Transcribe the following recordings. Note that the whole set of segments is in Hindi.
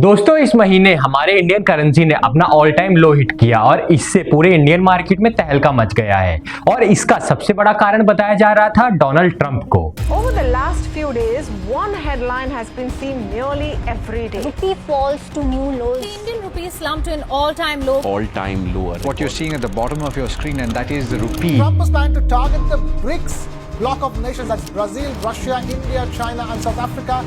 दोस्तों इस महीने हमारे इंडियन करेंसी ने अपना ऑल टाइम लो हिट किया और इससे पूरे इंडियन मार्केट में तहलका मच गया है और इसका सबसे बड़ा कारण बताया जा रहा था डोनाल्ड ट्रंप को। Over the last few days, one headline has been seen nearly every day. Rupee falls to new lows. The Indian rupee slumped to an all-time low. All-time lower. What you're seeing at the bottom of your screen, and that is the rupee. Trump was trying to target the BRICS bloc of nations, that's Brazil, Russia, India, China and South Africa,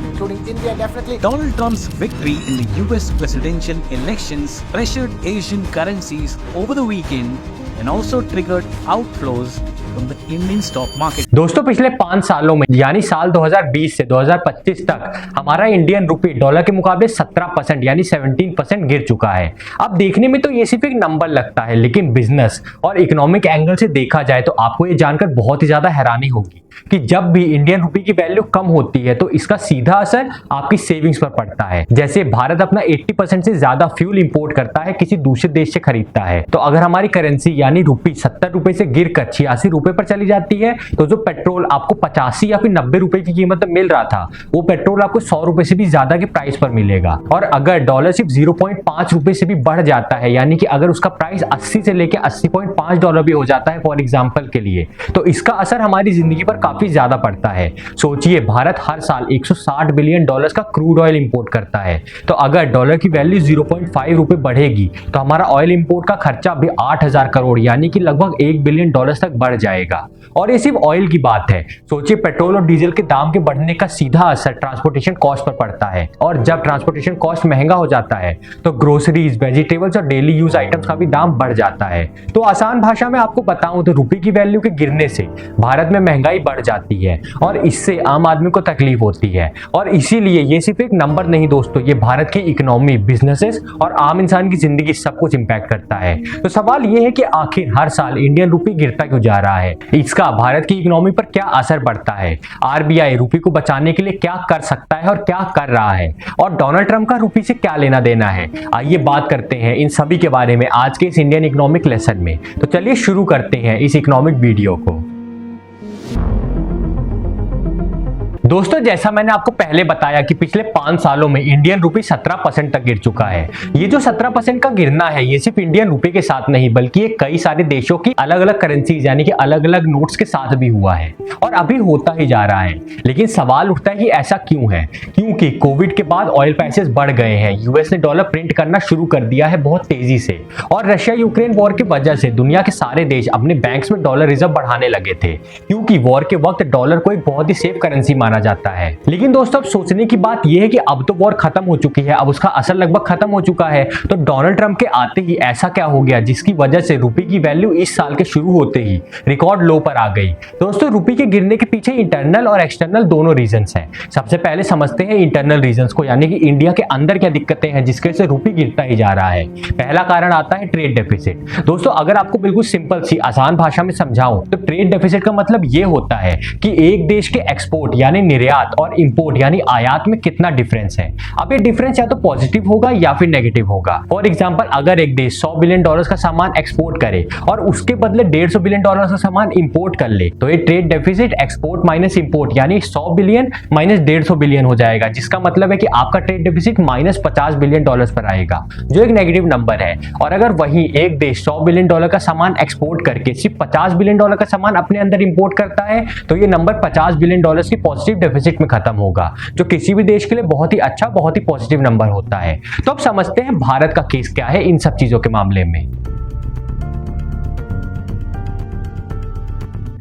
including India definitely. Donald Trump's victory in the US presidential elections pressured Asian currencies over the weekend and also triggered outflows from the Indian stock market. दोस्तों पिछले 5 सालों में यानी साल 2020 से 2025 तक हमारा इंडियन रुपी डॉलर के मुकाबले 17% यानी 17% गिर चुका है। अब देखने में तो ये सिर्फ एक नंबर लगता है, लेकिन बिजनेस और इकोनॉमिक एंगल से देखा जाए तो आपको ये जानकर बहुत ही ज्यादा हैरानी होगी कि जब भी इंडियन रुपी की वैल्यू कम होती है तो इसका सीधा असर आपकी सेविंग्स पर पड़ता है। जैसे भारत अपना 80% से ज्यादा फ्यूल इंपोर्ट करता है, किसी दूसरे देश से खरीदता है, तो अगर हमारी करेंसी यानी रुपी 70 रुपए से गिरकर 86 रुपए पर चली जाती है तो जो पेट्रोल आपको 85 या फिर 90 रुपए की कीमत में मिल रहा था वो पेट्रोल आपको 100 रुपए से भी ज्यादा के प्राइस पर मिलेगा। और अगर डॉलर सिर्फ 0.5 रुपए से भी बढ़ जाता है, यानी कि अगर उसका प्राइस 80 से लेकर 80.5 डॉलर भी हो जाता है फॉर एग्जांपल के लिए, तो इसका असर हमारी जिंदगी पर काफी ज्यादा पड़ता है। सोचिए भारत हर साल 160 बिलियन डॉलर्स का क्रूड ऑयल इंपोर्ट करता है, तो अगर डॉलर की वैल्यू 0.5 रुपए बढ़ेगी तो हमारा ऑयल इंपोर्ट का खर्चा भी 8000 करोड़ यानी कि लगभग 1 बिलियन डॉलर्स तक बढ़ जाएगा। और ये सिर्फ ऑयल की बात है, सोचिए पेट्रोल और डीजल के दाम के बढ़ने का सीधा असर ट्रांसपोर्टेशन कॉस्ट पर पड़ता है और जब ट्रांसपोर्टेशन कॉस्ट महंगा हो जाता है तो ग्रोसरीज, वेजिटेबल्स और डेली यूज आइटम्स का भी दाम बढ़ जाता है। तो आसान भाषा में आपको बताऊं तो रुपए की वैल्यू के गिरने से भारत में महंगाई बढ़ जाती है और इससे आम आदमी को तकलीफ होती है। और इसीलिए ये सिर्फ एक नंबर नहीं दोस्तों, ये भारत की इकोनॉमी, बिजनेसेस और आम इंसान की जिंदगी सब कुछ इंपैक्ट करता है। तो सवाल ये है कि आखिर हर साल इंडियन रुपी गिरता क्यों जा रहा है, इसका भारत की इकोनॉमी पर क्या असर पड़ता है, आरबीआई रुपी को बचाने के लिए क्या कर सकता है और क्या कर रहा है, और डोनाल्ड ट्रंप का रुपी से क्या लेना देना है। आइए बात करते हैं इन सभी के बारे में आज के इस इंडियन इकोनॉमिक लेसन में। तो चलिए शुरू करते हैं इस इकोनॉमिक वीडियो को। दोस्तों जैसा मैंने आपको पहले बताया कि पिछले 5 सालों में इंडियन रुपी 17% तक गिर चुका है। ये जो 17% का गिरना है ये सिर्फ इंडियन रुपए के साथ नहीं बल्कि ये कई सारे देशों की अलग अलग करेंसीज यानी कि अलग अलग नोट्स के साथ भी हुआ है और अभी होता ही जा रहा है। लेकिन सवाल उठता है कि ऐसा क्यों है, क्योंकि कोविड के बाद ऑयल प्राइसेस बढ़ गए हैं, यूएस ने डॉलर प्रिंट करना शुरू कर दिया है बहुत तेजी से, और रशिया यूक्रेन वॉर की वजह से दुनिया के सारे देश अपने बैंक्स में डॉलर रिजर्व बढ़ाने लगे थे, क्योंकि वॉर के वक्त डॉलर को एक बहुत ही सेफ करेंसी माना जाता है। लेकिन दोस्तों अब सोचने की बात यह है कि अब तो वॉर खत्म हो चुकी है, अब उसका असर लगभग खत्म हो चुका है, तो डोनाल्ड ट्रंप के आते ही ऐसा क्या हो गया जिसकी वजह से रुपए की वैल्यू इस साल के शुरू होते ही रिकॉर्ड लो पर आ गई। दोस्तों रुपए के गिरने के पीछे इंटरनल और एक्सटर्नल दोनों रीजंस हैं। सबसे पहले समझते हैं इंटरनल रीजंस को, यानी कि इंडिया के अंदर क्या दिक्कतें हैं जिसके से रुपए गिरता ही जा रहा है। पहला कारण आता है ट्रेड डेफिसिट। दोस्तों अगर आपको बिल्कुल सिंपल सी आसान भाषा में समझाऊं तो ट्रेड डेफिसिट का मतलब यह होता है कि एक देश के एक्सपोर्ट यानी निर्यात और इंपोर्ट यानी आयात में कितना डिफरेंस है। अब ये डिफरेंस या तो पॉजिटिव होगा या फिर नेगेटिव होगा। फॉर एग्जांपल अगर एक देश 100 बिलियन डॉलर्स का सामान एक्सपोर्ट करे और उसके बदले 150 बिलियन डॉलर्स का सामान इंपोर्ट कर ले तो ये trade deficit export minus import यानी 100 बिलियन माइनस 150 बिलियन हो जाएगा, जिसका मतलब है कि आपका trade deficit minus 50 billion dollars पर आएगा, जो एक नेगेटिव नंबर है। और अगर वही एक देश 100 बिलियन डॉलर का सामान एक्सपोर्ट करके सिर्फ 50 बिलियन डॉलर का सामान अपने अंदर इंपोर्ट करता है तो ये नंबर 50 बिलियन डॉलर्स की पॉजिटिव डेफिसिट में खत्म होगा, जो किसी भी देश के लिए बहुत ही अच्छा, बहुत ही पॉजिटिव नंबर होता है। तो अब समझते हैं भारत का केस क्या है इन सब चीजों के मामले में।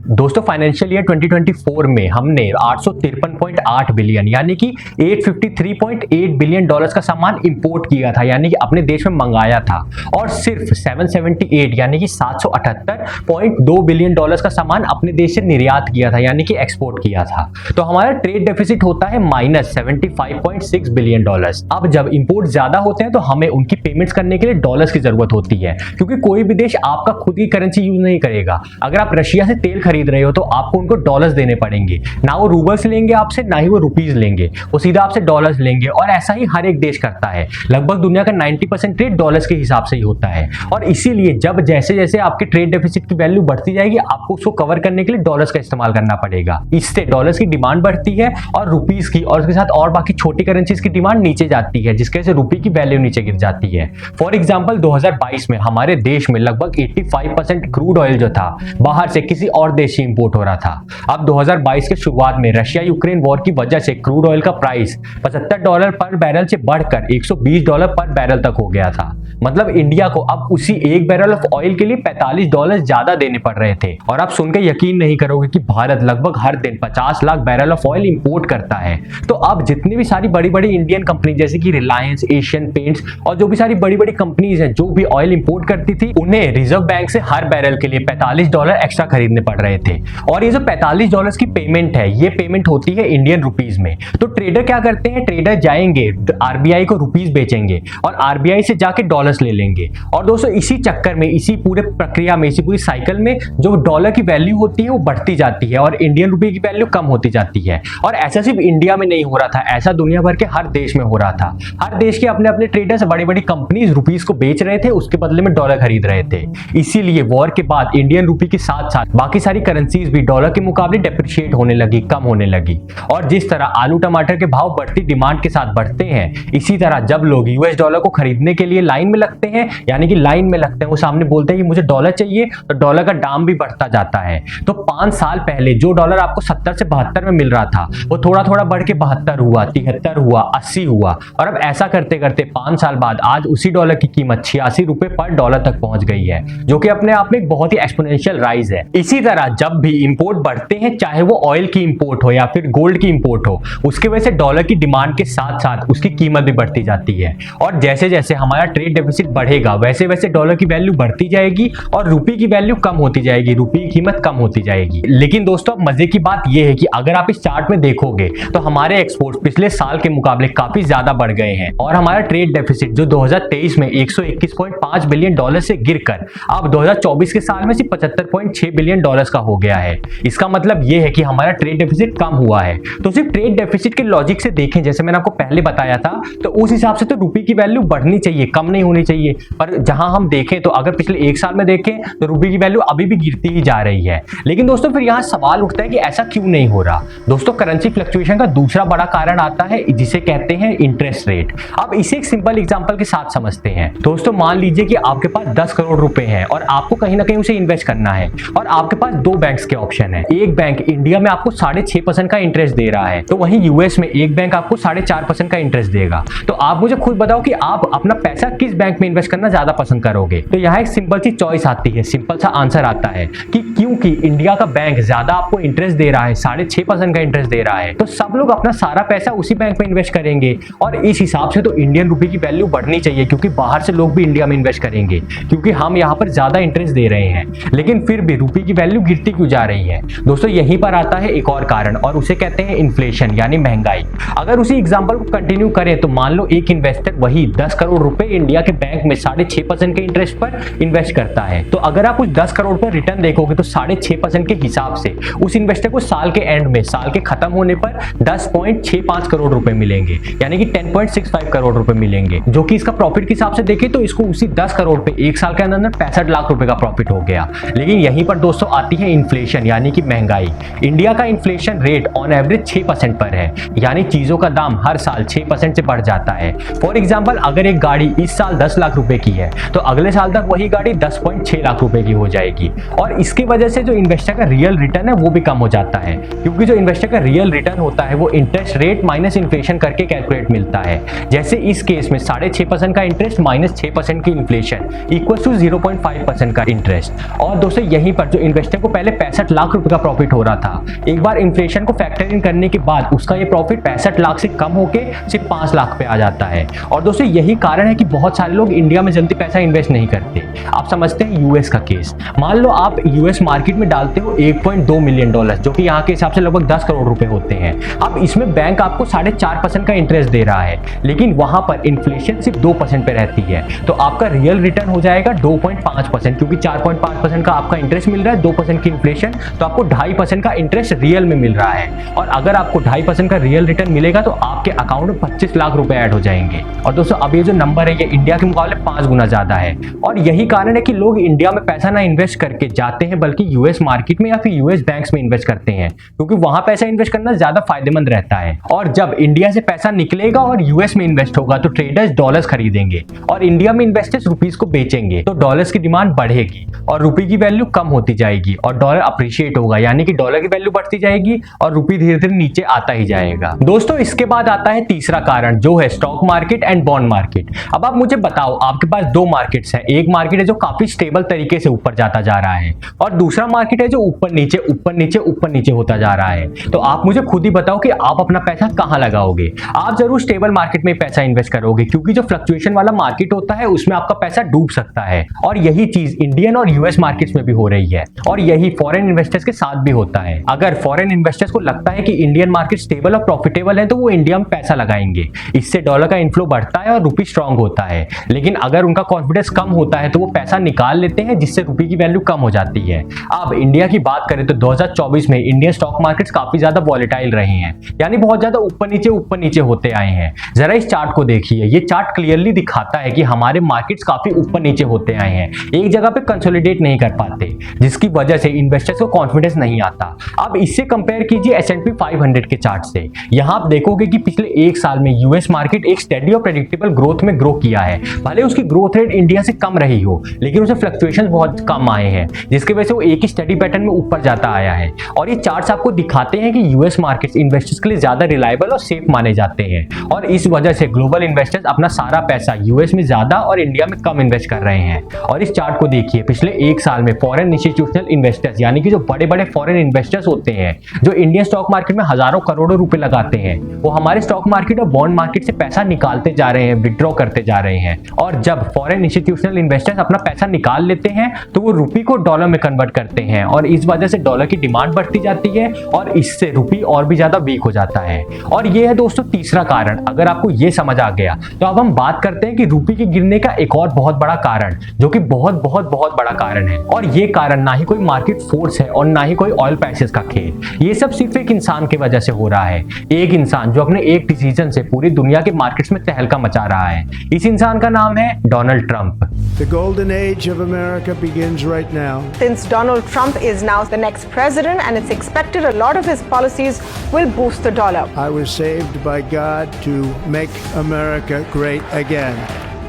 दोस्तों फाइनेंशियल ईयर 2024 में हमने 853.8 बिलियन यानी कि 853.8 बिलियन डॉलर्स का सामान इंपोर्ट किया था, यानी कि अपने देश में मंगाया था, और सिर्फ 778 यानी कि 778.2 बिलियन डॉलर्स का सामान अपने देश से निर्यात किया था यानी कि एक्सपोर्ट किया था। तो हमारा ट्रेड डेफिसिट होता है माइनस 75.6 बिलियन डॉलर्स। अब जब इंपोर्ट ज्यादा होते हैं तो हमें उनकी पेमेंट्स करने के लिए डॉलर्स की जरूरत होती है, क्योंकि कोई भी देश आपका खुद की करेंसी यूज नहीं करेगा। अगर आप रशिया से तेल खरीद रहे हो तो आपको उनको डॉलर्स देने पड़ेंगे, ना वो रूबल्स लेंगे आपसे, ना ही वो रुपीज लेंगे, वो सीधा आपसे डॉलर्स लेंगे। और ऐसा ही हर एक देश करता है, लगभग दुनिया का 90% ट्रेड डॉलर्स के हिसाब से ही होता है। और इसीलिए जब जैसे जैसे आपके ट्रेड डेफिसिट की वैल्यू बढ़ती जाएगी, आपको उसको कवर करने के लिए डॉलर्स का इस्तेमाल करना पड़ेगा। इससे डॉलर्स की डिमांड बढ़ती है और रुपीज की और उसके साथ और बाकी छोटी करेंसीज की डिमांड नीचे जाती है, जिसकी वजह से रुपये की वैल्यू नीचे गिर जाती है। फॉर एग्जाम्पल 2022 में हमारे देश में लगभग 85% क्रूड ऑयल जो था बाहर से किसी और देश से इंपोर्ट हो रहा था। अब 2022 के शुरुआत में रशिया यूक्रेन वॉर की वजह से क्रूड ऑयल का प्राइस $75 पर बैरल से बढ़कर $120 पर बैरल तक हो गया था। मतलब इंडिया को अब उसी एक बैरल ऑफ ऑयल के लिए $45 ज्यादा देने पड़ रहे थे। और आप सुनकर यकीन नहीं करोगे कि भारत लगभग हर दिन 50 lakh barrel of oil import करता है। तो अब जितनी भी सारी बड़ी बड़ी इंडियन कंपनी जैसे कि रिलायंस, एशियन पेंट्स और जो भी सारी बड़ी बड़ी कंपनीज हैं जो भी ऑयल इंपोर्ट करती थी, उन्हें रिजर्व बैंक से हर बैरल के लिए $45 एक्स्ट्रा खरीदने पड़ रहे थे। और ये जो $45 की पेमेंट है, ये पेमेंट होती है इंडियन रुपीज में। तो ट्रेडर क्या करते हैं, ट्रेडर जाएंगे आरबीआई को रुपीज बेचेंगे और आरबीआई से जाके डॉलर्स ले लेंगे। और दोस्तों इसी चक्कर में, इसी पूरे प्रक्रिया में, इसी पूरी साइकिल में जो डॉलर की वैल्यू होती है वो बढ़ती जाती है और इंडियन रुपए की वैल्यू कम होती जाती है। और ऐसा सिर्फ इंडिया में नहीं हो रहा था, ऐसा दुनिया भर के हर देश में हो रहा था। हर देश के अपने अपने ट्रेडर्स, बड़ी बड़ी कंपनीज रुपीज को बेच रहे थे, उसके बदले में डॉलर खरीद रहे थे। इसीलिए वॉर के बाद इंडियन रुपए के साथ साथ बाकी सारी करेंसीज भी डॉलर के मुकाबले डेप्रिशिएट होने लगी, कम होने लगी। और जिस तरह आलू टमाटर के भाव बढ़ती डिमांड के साथ बढ़ते हैं, इसी तरह जब लोग यूएस डॉलर को खरीदने के लिए लाइन में लगते हैं, यानी कि लाइन में लगते हैं, वो सामने बोलते हैं कि मुझे डॉलर चाहिए, तो डॉलर का दाम भी बढ़ता जाता है। तो 5 साल पहले जो डॉलर आपको 70 से 72 में मिल रहा था, वो थोड़ा थोड़ा बढ़ के 72 हुआ, 73 हुआ, 80 हुआ। और अब ऐसा करते करते 5 साल बाद आज उसी डॉलर की कीमत $86 पर डॉलर तक पहुंच गई है, जो कि अपने आप में एक बहुत ही एक्सपोनेंशियल राइज है। इसी तरह जब भी इंपोर्ट बढ़ते हैं, चाहे वो ऑयल की इंपोर्ट हो या फिर गोल्ड की इंपोर्ट हो, उसके वजह से डॉलर की डिमांड के साथ साथ उसकी कीमत भी बढ़ती जाती है। और जैसे जैसे हमारा ट्रेड डेफिसिट बढ़ेगा, वैसे वैसे डॉलर की वैल्यू बढ़ती जाएगी और रुपये की वैल्यू कम होती जाएगी, रुपये की कीमत कम होती जाएगी। लेकिन दोस्तों अब मजे की बात यह है कि अगर आप इस चार्ट में देखोगे तो हमारे एक्सपोर्ट पिछले साल के मुकाबले काफी ज्यादा बढ़ गए हैं और हमारा ट्रेड डेफिसिट जो 2023 में $121.5 बिलियन से गिरकर अब 2024 के साल में सिर्फ $75.6 बिलियन का हो गया है। इसका मतलब यह है कि हमारा ट्रेड डेफिसिट कम हुआ है। तो सिर्फ ट्रेड डेफिसिट के लॉजिक से देखें, जैसे मैंने आपको पहले बताया था, तो उस हिसाब से तो रुपये की वैल्यू बढ़नी चाहिए, कम नहीं होनी चाहिए। पर जहां हम देखें तो अगर पिछले 1 साल में देखें तो रुपये की वैल्यू अभी भी गिरती ही जा रही है। लेकिन दोस्तों फिर यहां सवाल उठता है कि ऐसा क्यों नहीं हो रहा। दोस्तों करेंसी फ्लक्चुएशन का दूसरा बड़ा कारण आता है जिसे कहते हैं इंटरेस्ट रेट। अब इसे एक सिंपल एग्जांपल के साथ समझते हैं। दोस्तों मान लीजिए कि आपके पास 10 करोड़ रुपए हैं और आपको कहीं ना कहीं उसे इन्वेस्ट करना है और आपके पास 2 बैंक्स के ऑप्शन है। एक बैंक इंडिया में आपको 6.5% का इंटरेस्ट दे रहा है, तो वहीं यूएस में एक बैंक आपको 4.5% का इंटरेस्ट देगा। तो आप मुझे खुद बताओ कि आप अपना पैसा किस बैंक में इन्वेस्ट करना ज्यादा पसंद करोगे। तो यहाँ एक सिंपल सी चॉइस आती है, सिंपल सा आंसर आता है कि क्योंकि इंडिया का बैंक ज्यादा आपको इंटरेस्ट दे रहा है, 6.5% का इंटरेस्ट दे रहा है, तो सब लोग अपना सारा पैसा उसी बैंक में इन्वेस्ट करेंगे। और इस हिसाब से तो इंडियन रुपए की वैल्यू बढ़नी चाहिए, क्योंकि बाहर से लोग भी इंडिया में इन्वेस्ट करेंगे, क्योंकि हम यहाँ पर ज्यादा इंटरेस्ट दे रहे हैं। लेकिन फिर भी रुपए की वैल्यू गिरती क्यों जा रही है। दोस्तों यहीं पर आता है एक और कारण और उसे कहते हैं इन्फ्लेशन यानी महंगाई। अगर उसी एग्जांपल को कंटिन्यू करें तो मान लो एक इन्वेस्टर वही 10 करोड़ रुपए इंडिया के बैंक में 6.5% के इंटरेस्ट पर इन्वेस्ट करता है। तो अगर आप उस 10 करोड़ पर रिटर्न देखोगे तो 6.5% के हिसाब से उस इन्वेस्टर को साल के एंड में, साल के खत्म होने पर 10.65 करोड़ रुपए मिलेंगे, यानी कि 10.65 करोड़ रुपए मिलेंगे, जो कि इसका प्रॉफिट के हिसाब से देखें तो इसको उसी 10 करोड़ पे एक साल के अंदर 65 लाख रुपए का प्रॉफिट हो गया। लेकिन यहीं पर दोस्तों आती है इन्फ्लेशन यानी कि महंगाई। इंडिया का इन्फ्लेशन रेट ऑन एवरेज 6% पर है, यानी चीजों का दाम हर साल 6% से बढ़ जाता है। फॉर एग्जाम्पल अगर एक गाड़ी इस साल 10 लाख रुपए की है तो अगले साल तक वही गाड़ी 10.6 लाख रुपए की हो जाएगी। और इसकी वजह से जो इन्वेस्टर का रियल रिटर्न है वो भी कम हो जाता है, क्योंकि जो इन्वेस्टर का रियल रिटर्न होता है वो इंटरेस्ट रेट माइनस इन्फ्लेशन करके कैलकुलेट मिलता है। जैसे इस केस में 6.5% का इंटरेस्ट माइनस 6% की इन्फ्लेशन इक्वल टू 0.5% का इंटरेस्ट। और दोस्तों यहीं पर जो इन्वेस्टर को पहले 65 लाख रुपए का प्रॉफिट हो रहा था, एक बार इन्फ्लेशन को फैक्टर इन करने के बाद उसका ये प्रॉफिट 65 लाख से कम होके सिर्फ 5 लाख पे आ जाता है। और दोस्तों यही कारण है कि बहुत सारे लोग इंडिया में जल्दी पैसा इन्वेस्ट नहीं करते। आप समझते हैं यूएस का केस। मान लो आप यूएस मार्केट में डालते हो $1.2 मिलियन, जो कि यहाँ के हिसाब से लगभग 10 करोड़ रुपए होते हैं। अब इसमें बैंक आपको 4.5% का इंटरेस्ट दे रहा है, लेकिन वहां पर इन्फ्लेशन सिर्फ 2% पे रहती है। तो आपका रियल रिटर्न हो जाएगा 2.5%, क्योंकि 4.5% का आपका इंटरेस्ट मिल रहा है, 2% की की इन्फ्लेशन, तो आपको 2.5% का इंटरेस्ट रियल में मिल रहा है। और अगर आपको 2.5% का रियल रिटर्न मिलेगा तो आपके अकाउंट में 25 लाख रुपए ऐड हो जाएंगे। और दोस्तों अब ये जो नंबर है ये इंडिया के मुकाबले 5 गुना ज्यादा है। और यही कारण है कि लोग इंडिया में पैसा ना इन्वेस्ट करके जाते हैं बल्कि यूएस मार्केट में या फिर यूएस बैंक्स में इन्वेस्ट करते हैं, क्योंकि वहां पैसा इन्वेस्ट करना ज्यादा फायदेमंद रहता है। और जब इंडिया से पैसा निकलेगा और यूएस में इन्वेस्ट होगा तो ट्रेडर्स डॉलर्स खरीदेंगे और इंडिया में इन्वेस्टर्स रुपीस को बेचेंगे, तो डॉलर्स की डिमांड बढ़ेगी और रुपये की वैल्यू कम होती जाएगी और डॉलर अप्रिशिएट होगा, यानी कि डॉलर की वैल्यू बढ़ती जाएगी और रुपये धीरे धीरे नीचे आता ही जाएगा। दोस्तों इसके बाद आता है तीसरा कारण, जो है stock market and bond market. अब आप मुझे बताओ, आपके पास 2 मार्केट्स हैं। एक मार्केट है जो काफी स्टेबल तरीके से ऊपर जाता जा रहा है और दूसरा मार्केट है जो ऊपर नीचे ऊपर नीचे ऊपर नीचे होता जा रहा है। तो आप मुझे खुद ही बताओ कि आप अपना पैसा कहां लगाओगे। आप जरूर स्टेबल मार्केट में पैसा इन्वेस्ट करोगे, क्योंकि जो फ्लक्चुएशन वाला मार्केट होता है उसमें आपका पैसा डूब सकता है। और यही चीज इंडियन और यूएस मार्केट्स में भी हो रही है और यही फॉरेन इन्वेस्टर्स के साथ भी होता है। अगर फॉरेन इन्वेस्टर्स को लगता है कि इंडियन मार्केट स्टेबल और प्रॉफिटेबल है तो वो इंडिया में पैसा लगाएंगे। इससे डॉलर का इनफ्लो बढ़ता है और रुपी स्ट्रांग होता है। लेकिन अगर उनका कॉन्फिडेंस कम होता है तो वो पैसा निकाल लेते हैं, जिससे रुपये की वैल्यू कम हो जाती है। अब इंडिया की बात करें तो 2024 में इंडियन स्टॉक मार्केट्स काफी ज्यादा वॉलेटाइल रहे हैं, यानी बहुत ज्यादा ऊपर नीचे होते आए हैं। जरा इस चार्ट को देखिए, ये चार्ट क्लियरली दिखाता है कि हमारे मार्केट्स काफी ऊपर नीचे होते आए हैं, एक जगह पे कंसोलिडेट नहीं कर पाते, जिसकी वजह से इन्वेस्टर्स को कॉन्फिडेंस नहीं आता। अब इससे कंपेयर कीजिए S&P 500 के चार्ट से। यहां आप देखोगे कि पिछले 1 साल में यूएस मार्केट एक स्टेडी और प्रेडिक्टेबल ग्रोथ में ग्रो किया है। भले उसकी ग्रोथ रेट इंडिया से कम रही हो, लेकिन उसे फ्लक्चुएशन बहुत कम आए हैं, जिसकी वजह से वो एक ही स्टडी पैटर्न में ऊपर जाता आया है। और ये चार्ट्स आपको दिखाते हैं कि यूएस मार्केट्स इन्वेस्टर्स के लिए ज्यादा रिलायबल और सेफ माने जाते हैं और इस वजह से ग्लोबल इन्वेस्टर्स अपना सारा पैसा यूएस में ज्यादा और इंडिया में कम इन्वेस्ट कर रहे हैं। और इस चार्ट को देखिए, पिछले 1 साल में फॉरेन इंस्टीट्यूशनल इन्वेस्टर्स, यानी कि जो बड़े बड़े फॉरेन इन्वेस्टर्स होते हैं जो इंडियन स्टॉक मार्केट में हजारों करोड़ों रुपए लगाते हैं, वो हमारे स्टॉक मार्केट और बॉन्ड मार्केट से पैसा निकालते जा रहे हैं, विड्रॉ करते जा रहे हैं। और जब फॉरेन इंस्टीट्यूशनल इन्वेस्टर्स अपना पैसा निकाल लेते हैं तो वो रुपये को डॉलर में कन्वर्ट करते हैं और इस वजह से डॉलर की डिमांड बढ़ती जाती है और इससे रुपये और भी ज्यादा वीक हो जाता है। और ये है दोस्तों तीसरा कारण। अगर आपको ये समझ आ गया तो अब हम बात करते हैं कि रुपये के गिरने का एक और बहुत बड़ा कारण, जो कि बहुत बहुत बहुत बड़ा कारण है। और ये कारण ना ही कोई मार्केट फोर्स है और ना ही कोई ऑयल प्राइसेस का खेल, ये सब सिर्फ एक इंसान की वजह से हो रहा है। एक इंसान जो अपने एक डिसीजन से पूरी दुनिया के मार्केट्स में तहलका मचा रहा है। इस इंसान का नाम है Donald Trump. The golden age of America begins right now. Since Donald Trump is now the next president and it's expected a lot of his policies will boost the dollar. I was saved by God to make America great again.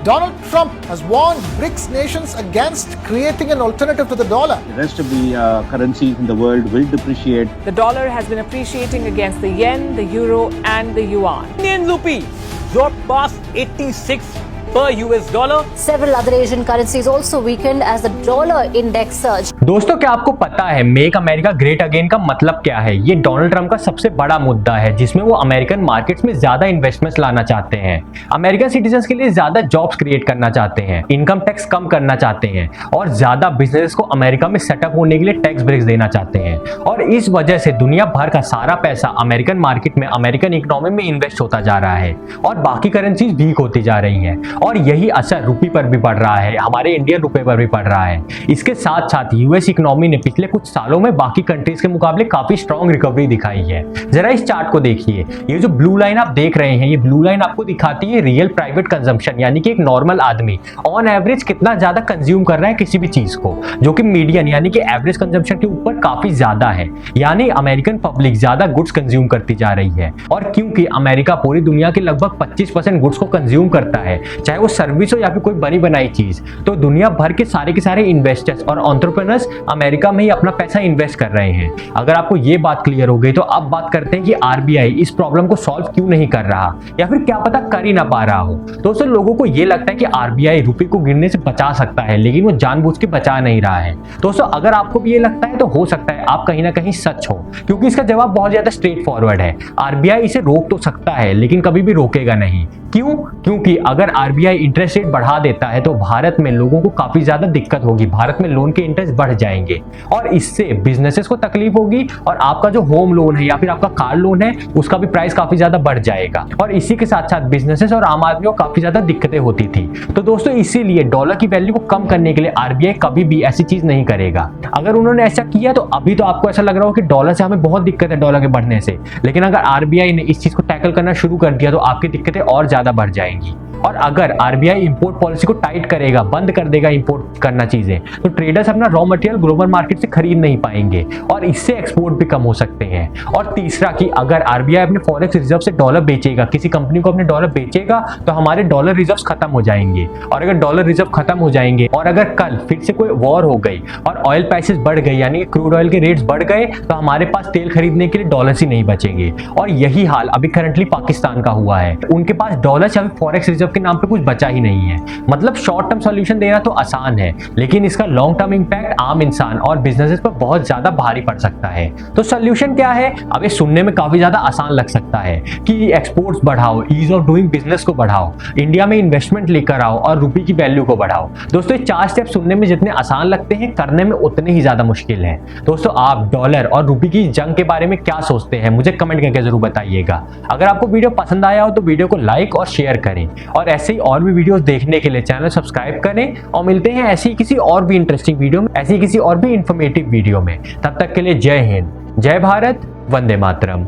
Donald Trump has warned BRICS nations against creating an alternative to the dollar. The rest of the currencies in the world will depreciate. The dollar has been appreciating against the yen, the euro, and the yuan. Indian rupee dropped past 86 per US dollar. Several other Asian currencies also weakened as the dollar index surged. दोस्तों क्या आपको पता है मेक अमेरिका ग्रेट अगेन का मतलब क्या है? ये डोनाल्ड ट्रंप का सबसे बड़ा मुद्दा है, जिसमें वो अमेरिकन मार्केट्स में ज्यादा इन्वेस्टमेंट्स लाना चाहते हैं, अमेरिकन सिटीजन्स के लिए ज्यादा जॉब्स क्रिएट करना चाहते हैं, इनकम टैक्स कम करना चाहते हैं और ज्यादा बिजनेस को अमेरिका में सेटअप होने के लिए टैक्स ब्रेक्स देना चाहते हैं। और इस वजह से दुनिया भर का सारा पैसा अमेरिकन मार्केट में, अमेरिकन इकोनॉमी में इन्वेस्ट होता जा रहा है और बाकी करेंसीज वीक होती जा रही हैं और यही असर रुपये पर भी पड़ रहा है, हमारे इंडियन रुपये पर भी पड़ रहा है। इसके साथ साथ यूएस इकोनॉमी ने पिछले कुछ सालों में बाकी कंट्रीज के मुकाबले काफी स्ट्रॉन्ग रिकवरी दिखाई है। जरा इस चार्ट को देखिए, ये जो ब्लू लाइन आप देख रहे हैं, ये ब्लू लाइन आपको दिखाती है रियल प्राइवेट कंजम्पशन, यानी कि एक नॉर्मल आदमी ऑन एवरेज कितना ज्यादा कंज्यूम कर रहा है किसी भी चीज को, जो कि मीडियन यानी कि एवरेज कंजम्पशन के ऊपर काफी ज्यादा है। यानी अमेरिकन पब्लिक ज्यादा गुड्स कंज्यूम करती जा रही है और क्योंकि अमेरिका पूरी दुनिया के लगभग 25% गुड्स को कंज्यूम करता है, चाहे वो सर्विस हो या फिर कोई बनी बनाई चीज, तो दुनिया भर के सारे इन्वेस्टर्स और एंटरप्रेन्योर्स अमेरिका में ही अपना पैसा इन्वेस्ट कर रहे हैं। अगर आपको ये बात क्लियर हो गई तो अब बात करते हैं कि आरबीआई इस प्रॉब्लम को सॉल्व क्यों नहीं कर रहा या फिर क्या पता कर ही ना पा रहा हो। दोस्तों लोगों को ये लगता है कि आरबीआई रुपये को गिरने से बचा सकता है, लेकिन वो जानबूझ के बचा नहीं रहा है। दोस्तों अगर आपको भी ये लगता है तो हो सकता है आप कहीं ना कहीं सच हो, क्योंकि इसका जवाब बहुत ज्यादा स्ट्रेट फॉरवर्ड है। आरबीआई इसे रोक तो सकता है लेकिन कभी भी रोकेगा नहीं। क्यों? क्योंकि अगर आरबीआई आरबीआई इंटरेस्ट रेट बढ़ा देता है तो भारत में लोगों को काफी ज्यादा दिक्कत होगी, भारत में लोन के इंटरेस्ट बढ़ जाएंगे और इससे बिजनेसेस को तकलीफ होगी और आपका जो होम लोन है या फिर आपका कार लोन है उसका भी प्राइस काफी ज्यादा बढ़ जाएगा और इसी के साथ साथ बिजनेसेस और आम आदमी को काफी ज्यादा दिक्कतें होती थी। तो दोस्तों इसीलिए डॉलर की वैल्यू को कम करने के लिए आरबीआई कभी भी ऐसी चीज नहीं करेगा। अगर उन्होंने ऐसा किया तो अभी तो आपको ऐसा लग रहा हो कि डॉलर से हमें बहुत दिक्कत है डॉलर के बढ़ने से, लेकिन अगर आरबीआई ने इस चीज को टैकल करना शुरू कर दिया तो आपकी दिक्कतें और ज्यादा बढ़ जाएंगी। और अगर आरबीआई इंपोर्ट पॉलिसी को टाइट करेगा, बंद कर देगा इंपोर्ट करना चीजें, तो ट्रेडर्स अपना रॉ मटेरियल ग्लोबल मार्केट से खरीद नहीं पाएंगे और इससे एक्सपोर्ट भी कम हो सकते हैं। और तीसरा कि अगर आरबीआई अपने फॉरेक्स रिजर्व से डॉलर बेचेगा, किसी कंपनी को अपने डॉलर बेचेगा तो हमारे डॉलर रिजर्व्स खत्म हो जाएंगे और अगर डॉलर रिजर्व खत्म हो जाएंगे और अगर कल फिर से कोई वॉर हो गई और ऑयल प्राइसेस बढ़ गई यानी कि क्रूड ऑयल के रेट्स बढ़ गए तो हमारे पास तेल खरीदने के लिए डॉलर्स ही नहीं बचेंगे। और यही हाल अभी करंटली पाकिस्तान का हुआ है, उनके पास डॉलर्स या फॉरेक्स रिजर्व के नाम पे कुछ बचा ही नहीं है। मतलब शॉर्ट टर्म सॉल्यूशन देना तो आसान है लेकिन इसका लॉन्ग टर्म इंपैक्ट आम इंसान और बिजनेसेस पर बहुत ज्यादा भारी पड़ सकता है। तो सॉल्यूशन क्या है? अब ये सुनने में काफी ज्यादा आसान लग सकता है कि एक्सपोर्ट्स बढ़ाओ, ईज ऑफ डूइंग बिजनेस को बढ़ाओ, इंडिया में इन्वेस्टमेंट लेकर आओ और रुपये की वैल्यू को बढ़ाओ। दोस्तों ये 4 स्टेप सुनने में जितने आसान लगते हैं करने में उतने ही ज्यादा मुश्किल है। दोस्तों आप डॉलर और रुपये की जंग के बारे में क्या सोचते हैं मुझे कमेंट करके जरूर बताइएगा। अगर आपको वीडियो पसंद आया हो तो वीडियो को लाइक और शेयर करें और ऐसे ही और भी वीडियोस देखने के लिए चैनल सब्सक्राइब करें और मिलते हैं ऐसी किसी और भी इंटरेस्टिंग वीडियो में, ऐसी किसी और भी इंफॉर्मेटिव वीडियो में। तब तक के लिए जय हिंद, जय भारत, वंदे मातरम।